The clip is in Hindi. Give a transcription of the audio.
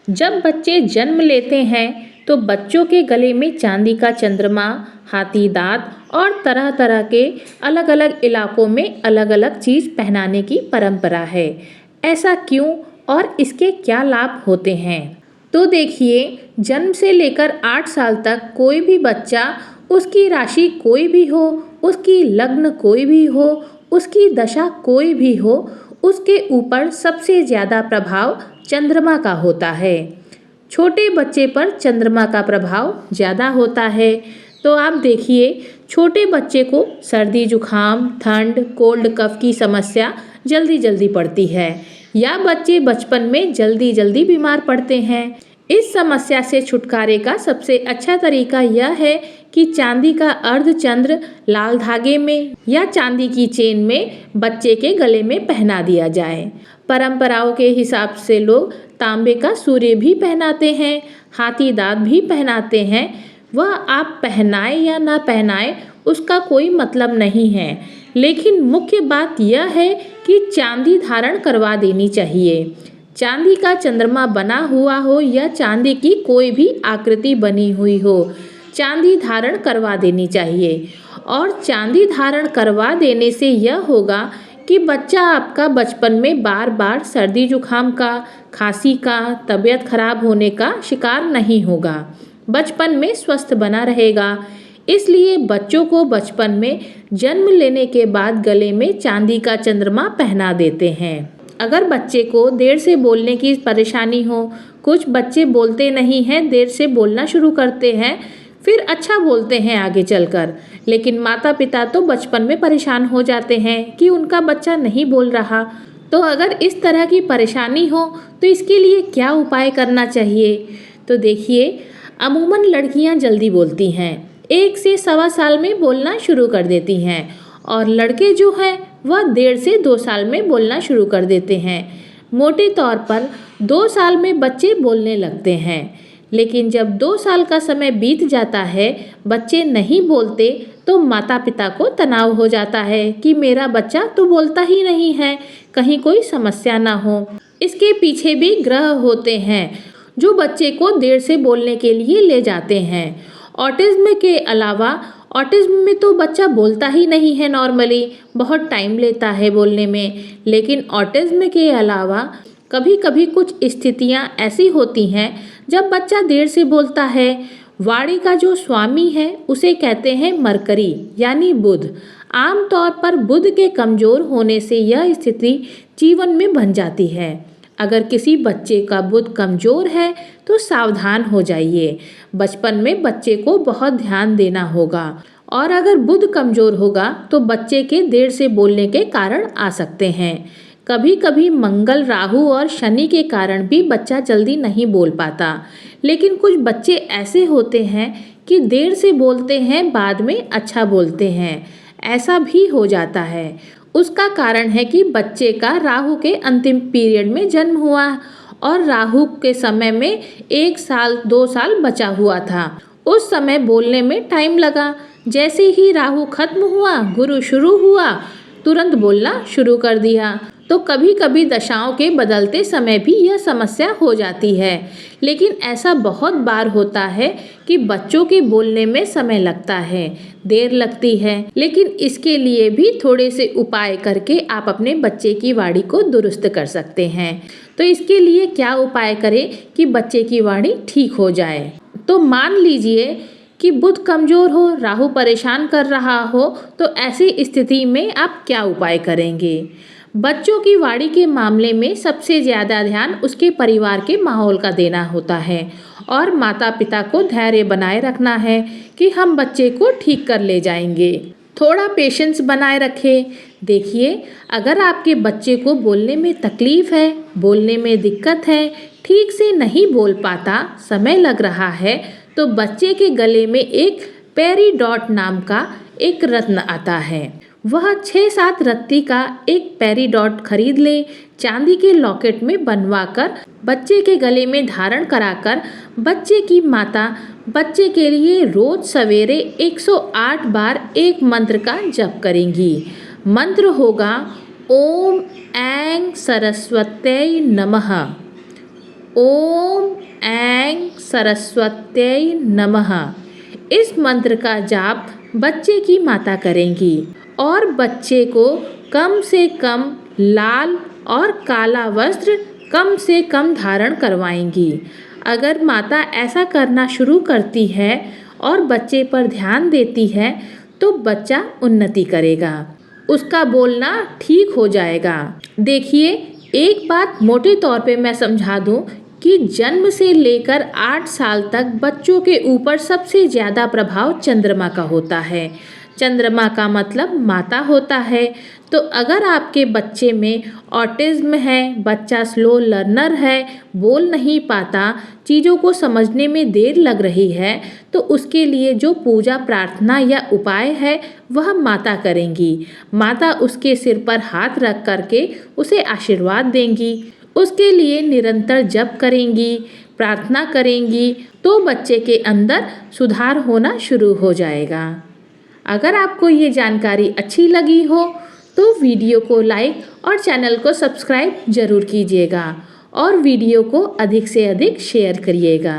जब बच्चे जन्म लेते हैं तो बच्चों के गले में चांदी का चंद्रमा, हाथी दांत और तरह तरह के अलग अलग इलाकों में अलग अलग चीज़ पहनाने की परंपरा है। ऐसा क्यों और इसके क्या लाभ होते हैं? तो देखिए, जन्म से लेकर 8 साल तक कोई भी बच्चा, उसकी राशि कोई भी हो, उसकी लग्न कोई भी हो, उसकी दशा कोई भी हो, उसके ऊपर सबसे ज़्यादा प्रभाव चंद्रमा का होता है। छोटे बच्चे पर चंद्रमा का प्रभाव ज़्यादा होता है। तो आप देखिए, छोटे बच्चे को सर्दी जुखाम, ठंड, कोल्ड कफ की समस्या जल्दी जल्दी पड़ती है, या बच्चे बचपन में जल्दी जल्दी बीमार पड़ते हैं। इस समस्या से छुटकारे का सबसे अच्छा तरीका यह है कि चांदी का अर्धचंद्र लाल धागे में या चांदी की चेन में बच्चे के गले में पहना दिया जाए। परंपराओं के हिसाब से लोग तांबे का सूर्य भी पहनाते हैं, हाथी दांत भी पहनाते हैं। वह आप पहनाए या ना पहनाए, उसका कोई मतलब नहीं है, लेकिन मुख्य बात यह है कि चांदी धारण करवा देनी चाहिए। चांदी का चंद्रमा बना हुआ हो या चांदी की कोई भी आकृति बनी हुई हो, चांदी धारण करवा देनी चाहिए। और चांदी धारण करवा देने से यह होगा कि बच्चा आपका बचपन में बार बार सर्दी जुखाम का, खांसी का, तबीयत खराब होने का शिकार नहीं होगा, बचपन में स्वस्थ बना रहेगा। इसलिए बच्चों को बचपन में जन्म लेने के बाद गले में चांदी का चंद्रमा पहना देते हैं। अगर बच्चे को देर से बोलने की परेशानी हो, कुछ बच्चे बोलते नहीं हैं, देर से बोलना शुरू करते हैं, फिर अच्छा बोलते हैं आगे चलकर, लेकिन माता पिता तो बचपन में परेशान हो जाते हैं कि उनका बच्चा नहीं बोल रहा। तो अगर इस तरह की परेशानी हो तो इसके लिए क्या उपाय करना चाहिए? तो देखिए, अमूमन लड़कियां जल्दी बोलती हैं, 1 से सवा साल में बोलना शुरू कर देती हैं, और लड़के जो हैं वह 1.5 से 2 साल में बोलना शुरू कर देते हैं। मोटे तौर पर 2 साल में बच्चे बोलने लगते हैं, लेकिन जब 2 साल का समय बीत जाता है, बच्चे नहीं बोलते, तो माता पिता को तनाव हो जाता है कि मेरा बच्चा तो बोलता ही नहीं है, कहीं कोई समस्या ना हो। इसके पीछे भी ग्रह होते हैं जो बच्चे को देर से बोलने के लिए ले जाते हैं। ऑटिज्म के अलावा, ऑटिज्म में तो बच्चा बोलता ही नहीं है नॉर्मली, बहुत टाइम लेता है बोलने में, लेकिन ऑटिज्म के अलावा कभी कभी कुछ स्थितियां ऐसी होती हैं जब बच्चा देर से बोलता है। वाणी का जो स्वामी है उसे कहते हैं मरकरी, यानी बुध। आमतौर पर बुध के कमजोर होने से यह स्थिति जीवन में बन जाती है। अगर किसी बच्चे का बुध कमजोर है तो सावधान हो जाइए। बचपन में बच्चे को बहुत ध्यान देना होगा, और अगर बुध कमजोर होगा तो बच्चे के देर से बोलने के कारण आ सकते हैं। कभी कभी मंगल, राहु और शनि के कारण भी बच्चा जल्दी नहीं बोल पाता, लेकिन कुछ बच्चे ऐसे होते हैं कि देर से बोलते हैं, बाद में अच्छा बोलते हैं। ऐसा भी हो जाता है। उसका कारण है कि बच्चे का राहु के अंतिम पीरियड में जन्म हुआ, और राहु के समय में 1 साल 2 साल बचा हुआ था। उस समय बोलने में टाइम लगा। जैसे ही राहु खत्म हुआ, गुरु शुरू हुआ, तुरंत बोलना शुरू कर दिया। तो कभी कभी दशाओं के बदलते समय भी यह समस्या हो जाती है, लेकिन ऐसा बहुत बार होता है कि बच्चों के बोलने में समय लगता है, देर लगती है, लेकिन इसके लिए भी थोड़े से उपाय करके आप अपने बच्चे की वाणी को दुरुस्त कर सकते हैं। तो इसके लिए क्या उपाय करें कि बच्चे की वाणी ठीक हो जाए? तो मान लीजिए कि बुध कमजोर हो, राहु परेशान कर रहा हो, तो ऐसी स्थिति में आप क्या उपाय करेंगे? बच्चों की वाणी के मामले में सबसे ज़्यादा ध्यान उसके परिवार के माहौल का देना होता है, और माता पिता को धैर्य बनाए रखना है कि हम बच्चे को ठीक कर ले जाएंगे। थोड़ा पेशेंस बनाए रखें। देखिए, अगर आपके बच्चे को बोलने में तकलीफ है, बोलने में दिक्कत है, ठीक से नहीं बोल पाता, समय लग रहा है, तो बच्चे के गले में एक पेरीडॉट नाम का एक रत्न आता है। वह 6-7 रत्ती का एक पेरीडॉट खरीद ले, चांदी के लॉकेट में बनवाकर बच्चे के गले में धारण कराकर बच्चे की माता बच्चे के लिए रोज सवेरे 108 बार एक मंत्र का जप करेंगी। मंत्र होगा ओम ऐं सरस्वत्यै नमः। ओम ऐं सरस्वत्यै नमः। इस मंत्र का जाप बच्चे की माता करेंगी और बच्चे को कम से कम लाल और काला वस्त्र कम से कम धारण करवाएंगी। अगर माता ऐसा करना शुरू करती है और बच्चे पर ध्यान देती है तो बच्चा उन्नति करेगा, उसका बोलना ठीक हो जाएगा। देखिए, एक बात मोटे तौर पे मैं समझा दूं कि जन्म से लेकर 8 साल तक बच्चों के ऊपर सबसे ज़्यादा प्रभाव चंद्रमा का होता है। चंद्रमा का मतलब माता होता है। तो अगर आपके बच्चे में ऑटिज्म है, बच्चा स्लो लर्नर है, बोल नहीं पाता, चीज़ों को समझने में देर लग रही है, तो उसके लिए जो पूजा प्रार्थना या उपाय है वह माता करेंगी। माता उसके सिर पर हाथ रख करके उसे आशीर्वाद देंगी, उसके लिए निरंतर जप करेंगी, प्रार्थना करेंगी, तो बच्चे के अंदर सुधार होना शुरू हो जाएगा। अगर आपको ये जानकारी अच्छी लगी हो तो वीडियो को लाइक और चैनल को सब्सक्राइब जरूर कीजिएगा और वीडियो को अधिक से अधिक शेयर करिएगा।